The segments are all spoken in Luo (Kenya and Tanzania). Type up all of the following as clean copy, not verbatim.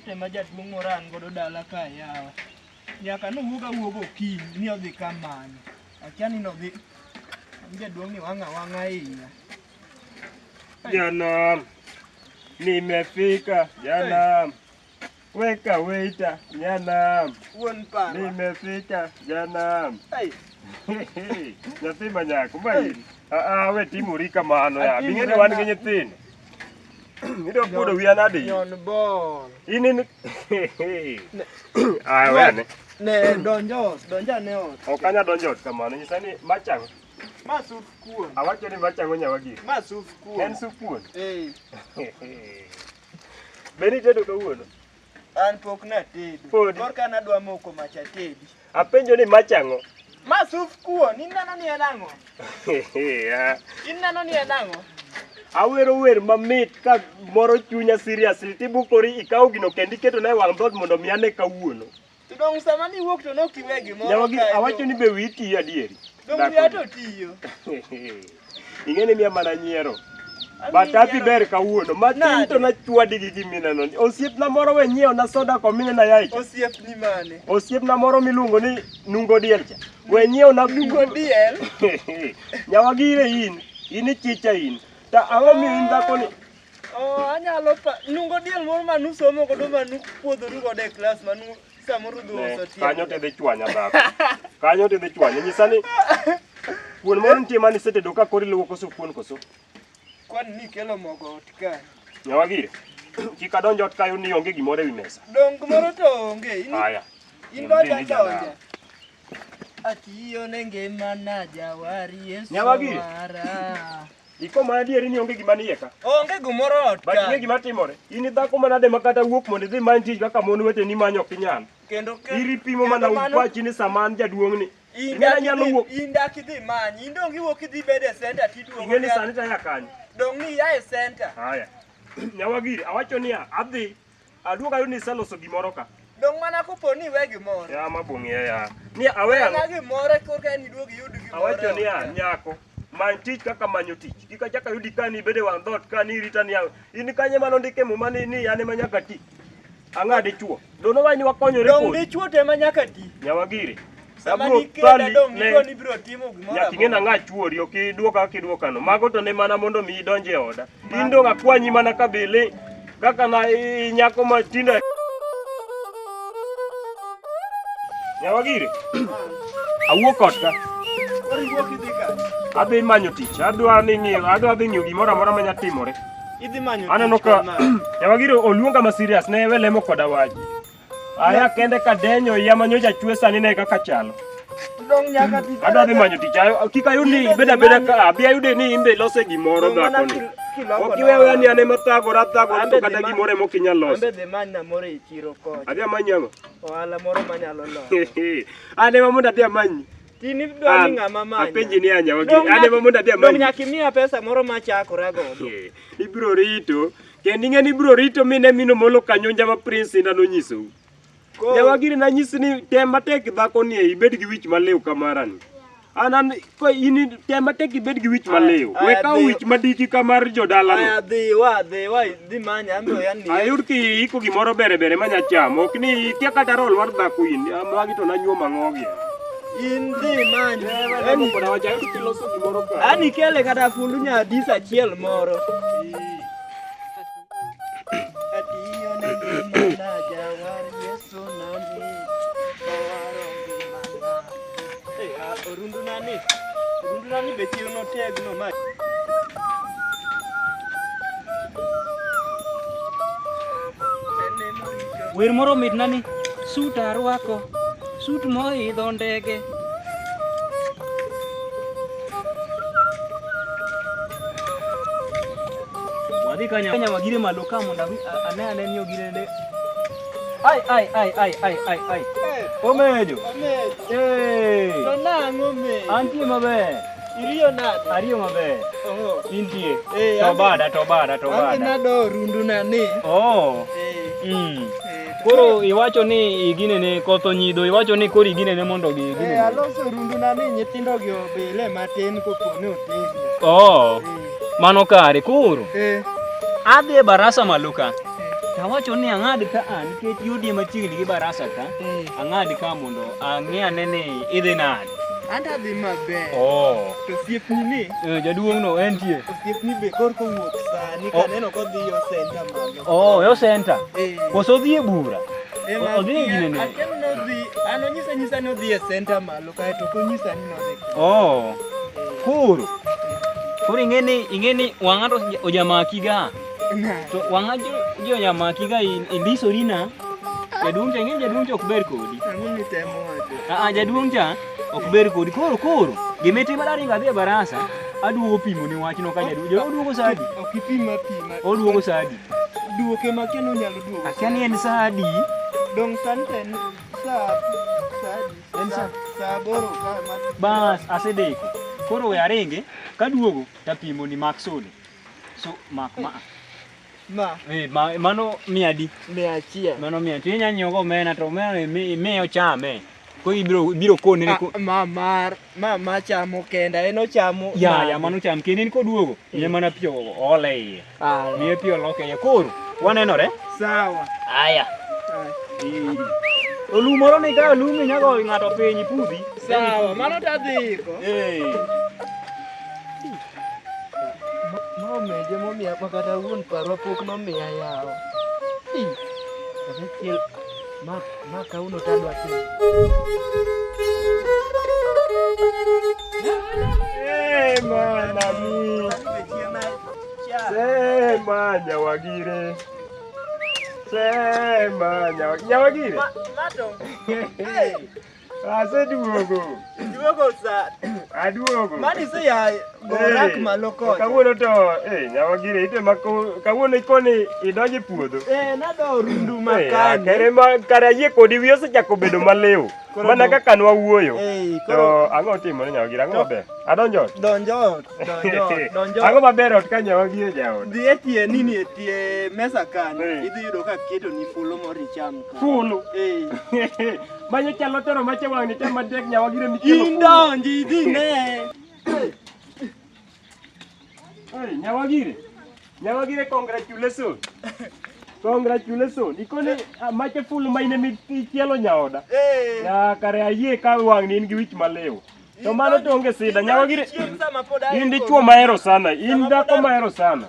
te ma jaduong' moran godo dala ka yawa. Nyaka wuogo okinyi ni odhi kamano. Akia ni nodhi. Jaduong' ni wang'a iya. Janam. Nimefika, Janam. Weka waiter, Janam. Wuon pa. Nimefika, Janam. Ai. Nyathi manyako main. We timori kamano ya. Bing'e ni wan gi nyithindo. Idwa puodo wiya nade? Nyon bol. Inin. Wene. Ne donja ne ot. Ok anya donjo ot kamano. Nyisa ni machang. Ma suf kuon. Awacho ni machang Nyawagiri. Ma suf kuon. En suf kuon. Beni tedo kawuono. An pok na tedo. Korka nadwa moko macha tedi. Apenjo ni machang'o. Ma suf kuon. In neno ni en ang'o? In neno ni en ang'o? Awero wer mamit ka moro chunya seriously tibukori ikaw gino kendi keto na wang' dhot mondo miane kawuono. To dong sama ni wuok to nok iwe gimoro. Nyawagiri awacho ni be wi tiyo adieri. Dong wiya to tiyo. Ing'eni miya mana nyiero. Batapi ber kawuono. Matin to nachwadi gi gimineno. Osiepna moro we nyiewo na soda komine na yaiki. Osiep ni mane? Osiepna moro miluongo ni Nungo Diel cha. We nyiewo na Nungo Diel. Nyawagiri in chicha in. Ta ang'o miyo in dhako ni? Anyalo Nungo Diel moro manu somo godo manu puodhoru godo e klas manu samoro dhoso tiyo. Kanyo tidhi chwanya dhako. Kanyo tidhi chwanya. Nyisa ni kuon moro nitie mani setedo ka kori luwo koso kuon koso. Kwan ni kelo mogo ot ka. Nyawagiri. Kik adonjo ot kayo ni onge gimoro ewi mesa. Dong moro to onge. Aya. In goda donja. Atiyo ne ngimana jawari Yesu Nyawagiri. mara. Iko ma adieri ni onge gima niye ka. Onge gimoro ot ka. But ing'e gima timore. In dhako manade makata wuok mondo idhi many tich kaka mon weteni manyo ok inyal. Kendo Iri pimo mana ukwachi ni saman jaduong' ni. Ing'e nyalo wuok. Indak idhi manyi. Indong iwuok idhi bede e center tiduogo. Ing'e ni sani taya kanyo. Dong ni ya e center. Aya. Nyawagiri awacho ni adhi aduogo ayud ni iseloso gimoro ka. Dong mana kopo ni iwe gimoro. Ya mabong'e ya. Ni awe ang'o? Ana gimoro korka ni iduogo iyud gimoro. Awacho ni nyako. Many tich kaka manyo tich. Kika chaka yudi ka ni bede wang' dhot ka ni rita ni in kanye mano ndike muma ni ane manyaka ti. Ang'ade chuo. Dono wany wakonyore kodi. Dong dichuo te manyaka ti. Nyawagiri. Sama ni kenda dong ni biro timo gimoro. Nyaka ing'e ng'a chuori ok iduoka kaka iduokano. Mago to ne mana mondo mi idonje e oda. In dong akwanyi mana kabile kaka na nyako matinda. Nyawagiri. Awuok ot ka. Adhi manyo tich. Adwa dhi ng'iyo gimoro amora manya timore. Idhi manyo. Aneno ka Nyawagiri oluonga ma serious ne we lemo koda waji. Aya kende ka denyo ya manyoja chwe sani ne kaka chalo. Dong nyaka ti. Adwa dhi manyo tich. Kika yundi beda ka abi ayude ni imbe lose gimoro dhako ni. Ok iwewe ni ane mathagora to kata gimoro mok inyal loso. Ambe dhi manya moro e chiro kocha. Adhi amanyo. Ohala moro manyalo loso. Ane mamondo adhi amanyi. Tini dwa ni ng'ama manya. Apenji ni Nyawagiri. Ane mamondo adhi amanyi. Dong nyaka imiya pesa moro machakora godo. Ibiro rito. Kendo ing'e ni ibiro rito mino molo kanyonja ma Prince nanonyisou. Nyawagiri nanyisi ni tem matek dhako ni ibed gi wich maliw kamarani. Anan ko in tem matek ibed gi wich maliw. We ka wich madiki kamar jodala no. Aya dhi manya ambe yani. Ayud ki iko gimoro bere manya chamo. Ok ni ikia kata rol war dhako in. Magi to nanyuoma ng'ogi. In dhi manya. Ani koda wacha ayud ki loso gimoro ka. Ani kele kata fundu nya hadis achiel moro. Atiyo ne ngimana jawari Yesu nani. Orundu nani be chiro no tegno ma. Wer moro mit nani sut arwako sut moidho ndege. Wadhi kanya Nyawagiri malo ka mondo ane ni ogire ne. Ai. Omejo. To nang'o me? Antie maber. Iriyo nade? Ariyo maber. Intie. Eh, To bada. Ange nado rundu nani. Oh. Koro iwacho ni igine ne koth onyido, iwacho ni koro igine ne mondo gine. Aloso rundu nani nyithindo gi obile matin kopone otegno. Oh. Mano kare koro. Adhi e barasa malo ka. tawacho ni ang'ad ka an nikech yudi machiegni gi barasa ka. Ang'ad ka mondo ang'e ane ni idhi nade. Anda dhi maber. To siepni ni jaduong' no entie. Siepni be korko wuok sani kaneno kodhi yo center malo. Yo center. Koso dhi e bura. Odhi e gine ne. Ano nyisa ni odhi e center malo kae to konyisa ni nodhi. Koro ing'eni wang'a to ojamaki ga. To wang'a jo ojamaki ga indisori na. Jaduong' cha ing'eni jaduong' cha ok ber kodi. Ang'o mitemo wacho? Jaduong' cha ok ber kodi. Koro gimitimo dani ngadhi e barasa aduogo pimo ni wachno ka jaduong'. Oduogo sa adi? Ok ipima. Oduogo sa adi? Duoke makeno nyalo duogo. Akia ni en sa adi? Dong santen sa aboro ka. Bas asedeko. Koro we aringe kaduogo tapimo ni mak soda. So mak mano 100. 100. Mano 100. Tinya nyiewo omena to omena imiyo chame. Ko ibiro kone ne ko ma chamo kenda en ochamo. Ya mano cham kene koduogo. Ye mana pio ole iye. Miye pio loke ye koro. Wanenore? Sawa. Aya. Olumoro ni ka olumi nyago ng'ato piny pudhi. Sawa, mano tadhiko. Meje momiya makata wuon parwa pok nomiya yawo. Achiel ma kauno tadwa timo. Manami. Sema nyawagire. Nyawagire. Mato. Aseduogo. Duogo sa. Aduogo. Mani se ya gorak maloko. Kawuono to nyawagire ite mako kawuono ikoni idonje puodho. Nado rundu makani. Kare yie kodi wiyo sechako bedo malew. Mana kaka nwa wuoyo. To ang'o timo ne nyawagire ang'o maber? Adonjo. Donjo. Ang'o maber ot ka nyawagire jaot? Dhi etie nini etie mesa kanyo. Idhi yudo ka keto ni fulo moro icham ka. Fulo? Manyo chalo tero mache wang'ni te matek nyawagire mikelo. Indonji idhi ne. Nyawagire congratulations. Congratulations. Ikone mache full maine michielo nyaoda. Ya kare ayie ka wang'ni in gi wich malew. To mano to onge sida nyawagire. In dichuo mahero sana. In dhako mahero sana.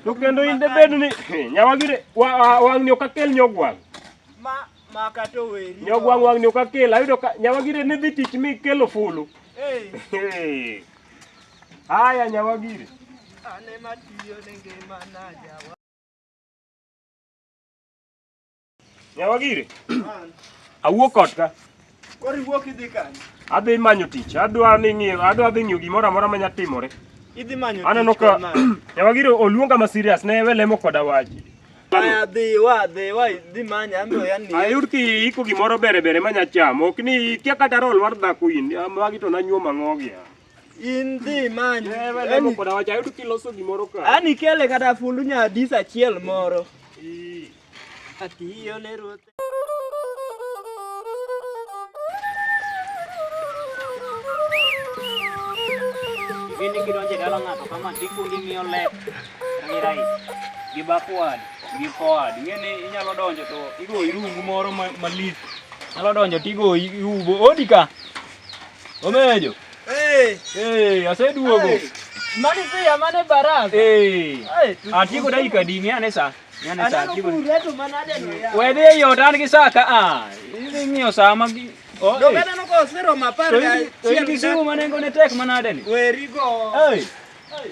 To kendo in debed ni nyawagire wang'ni ok akel nyogwang'. Makato weri. Nyogwang' wang'ni ok akel. Ayudo ka nyawagire ne dhi tich mikelo fulu. Haya nyawagire. Ane matiyo nenge manaja. Nyawagire. Awuok ot ka. Koro iwuok idhi kanye? Adhi manyo tich. Adwa dhi ng'iyo gimoro amora manya timore. Idhi manyo tich. Aneno ka nyawagire oluonga ma serious ne we lemo koda wachi. Aya dhi idhi manya ambe yani. Ayud ki iko gimoro bere manya chamo. Ok ni kia kata rol mar dhako in. Magi to nanyuo mang'ogi. In dhi manyo. We lemo koda wachi. Ayud ki loso gimoro ka. Ani kele kata fulu nya dis achiel moro. Atiyo ne ruoth. Ini kidonje dala ng'ato kama tikuongi ng'iyo lep gi right gi backward gi forward. Ing'eni inyalo donjo to igoyi rungu moro malit. Nyalo donjo tigo iubo. Odi ka. Omejo. Aseduogo. Mani se ya mane barak. Atigo dakika di ng'ane sa. Anano kureto manade no ya. Wede yo tan gi sa ka idhi ng'iyo sa ma gi. Dokada no ko sero mapar ga chiel kisumu manengo ne tek manade ni. Werigo.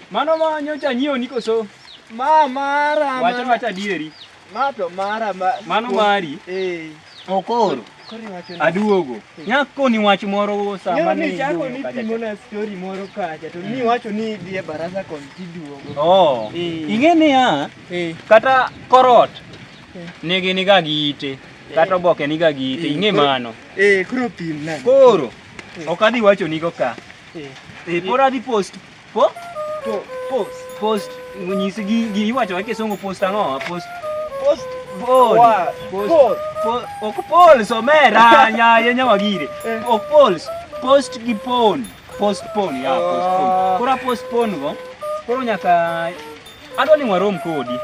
Mano ma nyocha nyiewo ni koso. Mara. Wacha adieri. Mato mara mano mari. Okoro. Aduogo. Nyako ni wach moro sama ni. Ni chako ni timo na story moro kacha to ni wacho ni dhie barasa kon tiduogo. Ing'eni kata korot nigi niga gi ite. Kata oboke niga gi ite. Ing'e mano. Koro pim na. Koro ok adhi wacho nigo ka. Pora adhi post. Post nyisi gi iwacho wa kisongo post ang'o? Post ok pol somera nyawagire. Ok pols. Post gi pon. Postpone ya postpone. Kora postpone go. Koro nyaka adwa ni warom kodi.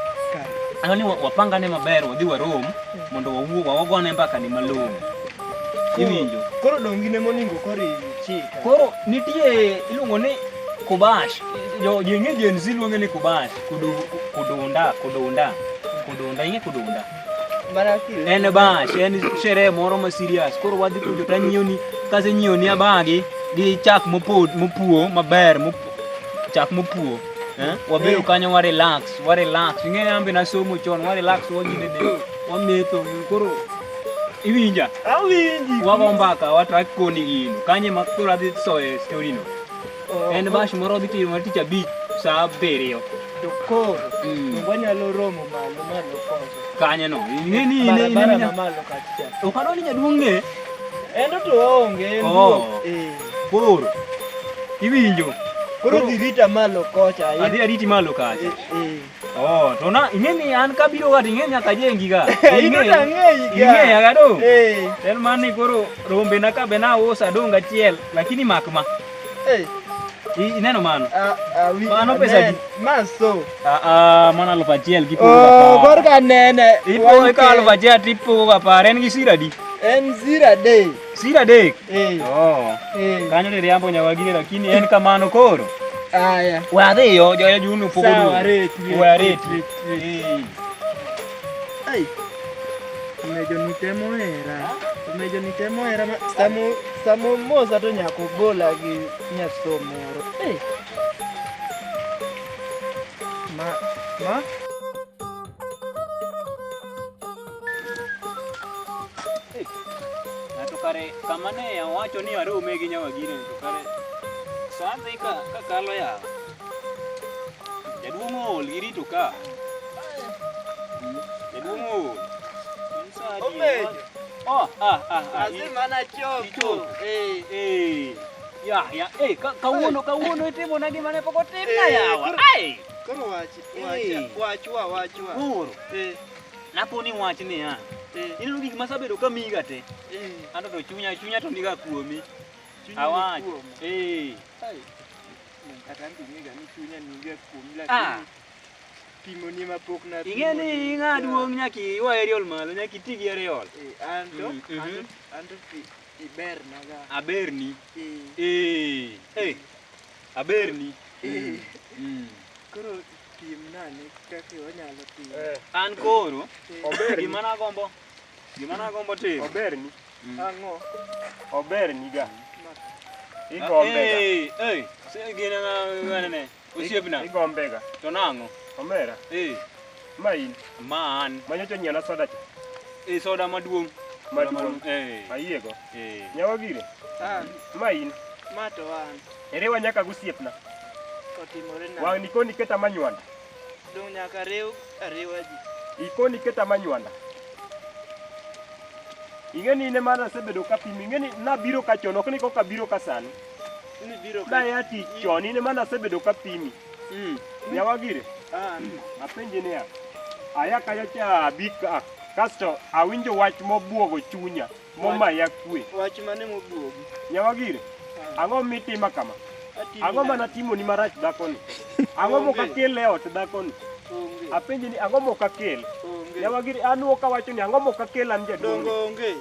Angani wapangane maber wadhi warom mondo wawagone mbaka ni malong'o. Iwinjo? Koro dongine moningo kori chika. Koro nitie iluongo ni kubash. Jeng'e Gen Z luonge ni kubash. Kudunda. Ing'e kudunda? Mana kile. En bash, en sherehe moro ma serious. Koro wadhi kujo tanyioni, kase nyioni abagi gi chak mopuo maber, chak mopuo. Wabedo kanyo wa relax. Ing'e ambe na somo chon, wa relax wanyine de. Wametho koro iwinja. Awinji. Wago mbaka watrak koni gino. Kanye makoro adhi soe story no. En bash moro dhi timo tich abich saa 7. To koro wanyalo romo malo koso. Kanye no. Ing'e ni ine malo kacha. okadwani jaduong' ng'e. Endo to onge. Koro iwinjo. Koro dhi rita malo kocha. Adhi ariti malo kacha. To na ing'e ni an kabiro ga ing'e nyaka jengi ga. Ing'e ya gado. Tel mani koro rombe na ka bena usa donga chiel lakini makma. Ineno mano. Mano pesa di. Maso. Mana lupa chiel gipo. Kor ka nene. Ipo ka lupa chiel tipo ga pare en gi sira di. En sira de. Sira dek. Kanyo ni riambo nyawagire lakini en kamano koro. Aya. Wadhi yo joya junu pogo du. Wareti. Ai. Umejo nitemo era samo moza to nyako gola gi nyasomoro. Ma to kare kamane ya wacho ni arome gi nyawagire to kare sandhi ka kalo ya jaduong' ol girito ka jaduong' ol Omejo. Azimana choko. Ya, kawuono itimo na gima ne pok otimna yawa. Koro wachwa. Koro. Naponi wach ni ya. Ineno gik masabedo kamiga te. Anto to chunya to niga kuomi. Awach. Kata ndinga ni chunya niga kuomi lakini pimo ni mapok na. Ing'e ni ng'aduong' nyaki wa aerial malo nyaki tigi aerial. Anto iber naga. Aberni. Aberni. Koro tim nani kaka wanyalo tim. An koro gima na gombo timo. Oberni. Ang'o? Oberni ga. Igombe ga. Gina ng'ane osiepna. Igombe ga. To nang'o? Omera. Main. Man. Manyocho nyiana soda cha. Soda maduong'. Ayiego. Nyawagire. Main. Mato wan. Erewa nyaka gusiepna. Otimore na. Wang nikoni keta manywanda. Dong nyaka arewa ji. Ikoni keta manywanda. Ing'eni ine mana sebedo kapimi. Ing'eni nabiro ka chon ok ni koka biro ka sani. Ni biro ka. Da ya ti chon ine mana sebedo kapimi. Nyawagire. Apenje niya. Aya kaya cha bika. Kasto awinjo wach mobuogo chunya. Momaya kwe. Wach mane mobuogo? Nyawagire. Ang'o mitima kama? Ang'o mana timo ni marach dhakoni? Ang'o mokakel e ot dhakoni? Apenje ni ang'o mokakel? Nyawagire an wokawacho ni ang'o mokakel an jaduong'? Dongo onge.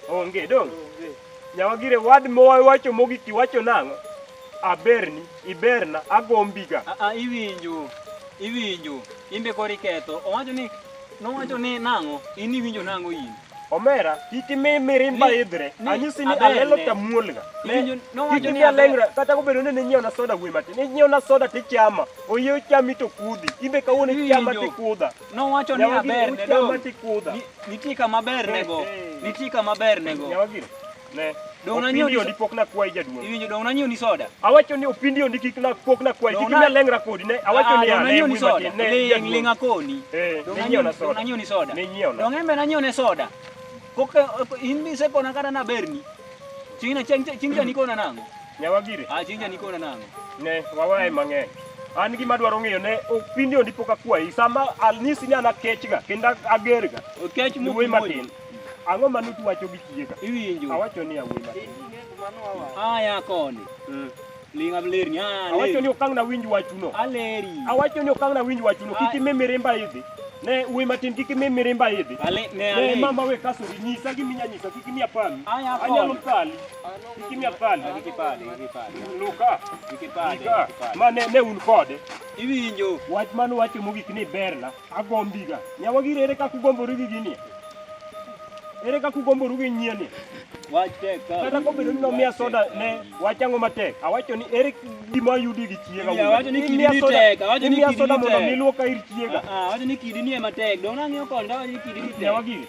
Onge dong. Nyawagire wad mowacho mogik iwacho nang'o? Aberni, iberna, agombiga. Iwinjo. Imbe kori ketho. Nowacho ni nang'o? In iwinjo nang'o in? Omera, kiki mirimba idhre. Anyisi ni alelo tamuolga. Nowacho ni alengra kata kobedo ni nyieo na soda gwe matin. Nyieo na soda tichama. Oyeo chami to kudhi. Imbe kawuono chama tikudha. Nowacho ni aber ne do. Nitie kama ber nego. Nyawagire. Ne. Opindio di pok na kwai jaduong'. Iwinjo dong nanyieo ni soda. Awacho ni opindio di kik na pok na kwai. Kik na lengra kodi ne. Awacho ni nanyieo ni soda. Ne. Linga koni. Nyieo na soda. Nanyieo ni soda. Nyieo na. Dong embe nanyieo ne soda. Koka hindi sekona kata na berni. Chinja nikona nang'o? Nyawagire. Chinja nikona nang'o? Ne, wawae mang'eny. An gima dwaro ng'eyo ne opindio ndi pok akwai. Sama alnyisi ni an akechga kendo agerga. Okech wuoyi matin. Ang'o mano tuwacho gi chiega? Iwinjo. Awacho ni awuoyi matin. Aya koni. Linga blerni. Awacho ni okang' na winj wachuno. Aleri. Awacho ni okang' na winj wachuno. Kik ime mirimba idhi. Ne wuoyi matin kik imi mirimba idhi. Ne mama we kasori nyisa giminya nyisa kik imiya pami. Anyalo pali. Kik imiya pali. Luka. Ma ne un kode. Iwinjo. Wach mano wacho mogik ni berna. Agombiga. Nyawagiri ere kaka ugomboru gi gini. Ere kaka ugomboru gi nyieni. Wach tek ka. Kata kobedo ni nomiya soda ne wachango matek. Awacho ni ere gima yudi gi chiega. Awacho ni kidi ni tek. Awacho ni kidi soda ni mondo tek. miluoka ir chiega. Awacho ni kidi ni ema tek. Dong nang'iyo kode awacho ni kidi ni tek. Nyawagiri.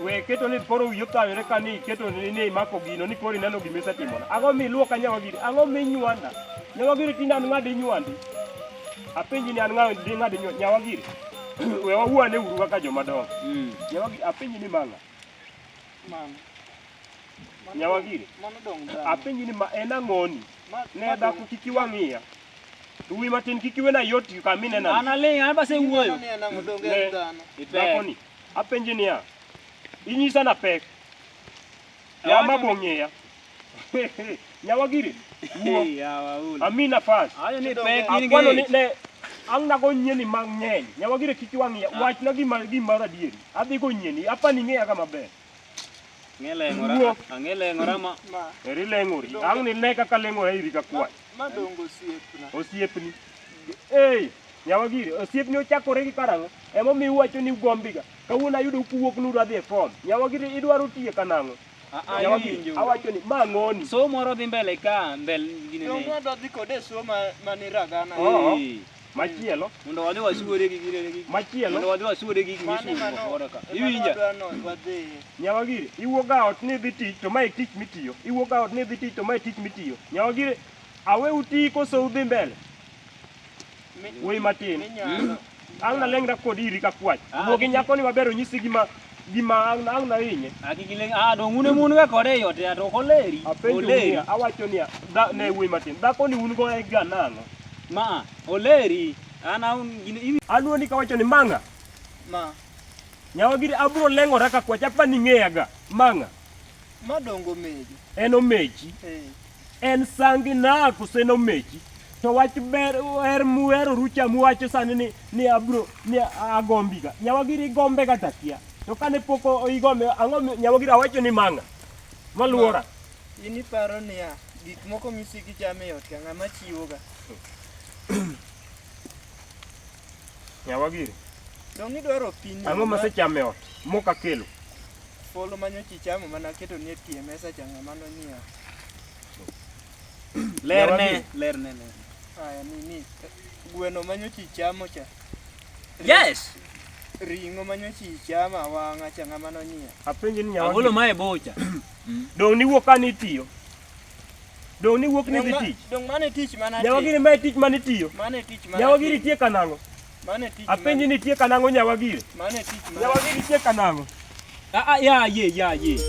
We keto ni koro wiyo thawore ka ni keto ni imako gino ni koro ineno gima isetimona. Ang'o miluoka Nyawagiri? Ang'o minywanda? Nyawagiri tinde an ng'adi nywandi. Apenji ni an ng'adi nywandi. Nyawagiri. We wawuane uru kaka jomadongo. Nyawagiri apenji ni manga. Nyawagiri. Apenji ni ma en ang'oni. Ne dhako kik iwang'iya. Wuoyi matin kik iwena yot kamine na. An aling' an base wuoyo. Dhako ni. Apenji niya. Inyisa na pek. Ya mabong'eya. Nyawagiri. Ami nafas. Awacho ni pek in Akwano ni gi. ne ang nago nyieni mang'eny. Nyawagiri kik iwang'iya. Wachna gima adieri. Adhi go nyieni. Apani ng'eya ka maber. Ang'e leng'ora ma. Eri leng'ori. Ang' ni ne kaka leng'ora iri ka kwach. Madongo osiepna. Osiepni. Ei, Nyawagiri, osiepni ochakore gi karang'o? Emomiyo iwacho ni ugombiga. Kawuono ayudo kuwuok nuru adhi e fom. Nyawagiri idwaro tiye kanang'o? Nyawagiri, awacho ni ma ng'oni. So moro dhi mbele ka, mbele gini Dong ne. wadwa dhi kode somo mani ragana. Machielo. Mondo wadhi wasuore gi gine gi. Machielo. Mondo wadhi wasuore gi gini suore ka. Iwinja. Wadhi. Nyawagiri, iwuoga ot ni dhi tich to mae tich mitiyo. Iwuoga ot ni dhi tich to mae tich mitiyo. Nyawagiri, awe uti koso udhi mbele. Wuoyi matin. Ang' naleng'ra kod iri ka kwach. Wuo gi nyako ni maber onyisi gima ang' nahinye. Dong un mun ga kode yote to koleri. Oleri. Awacho niya, ne wuoyi matin. Dhako ni un go e ga nang'o? Ma, oleri. Gini Aluoni kawacho ni mang'a. Ma. Nyawagiri abro leng'ora ka kwach apani ng'eya ga. Mang'a. Madongo meji. En omechi. En sangina kose nomechi. To wach ber muero rucha muwacho sani ni abro ni agombiga. Nyawagiri gombe kata kia. To kane poko igombe ang'o Nyawagiri awacho ni mang'a. Maluora. In iparo niya gik moko misiki chame ot ka ng'ama chiwoga. Nyawagiri. Dong idwaro pini. Ang'o masechame ot moka kelo. Folo manyochi chamo mana keto ni e tie mesa changa mano niya. lerne. Aya nini gweno manyochi chamo cha. Yes. Ringo manyochi chama wang'a changa mano niya. Apenji ni Nyawagiri. Agolo mae bocha. Dong ni wuok kani tiyo. Dong ni wuok ni dhi tich. Dong mane tich mana. Nyawagiri mae tich mani tiyo. Mane tich mana. Nyawagiri tie kanang'o? Mane tich. Apenji ni tie kanang'o Nyawagiri? Mane tich mana. Nyawagiri tie kanang'o? Ya ye.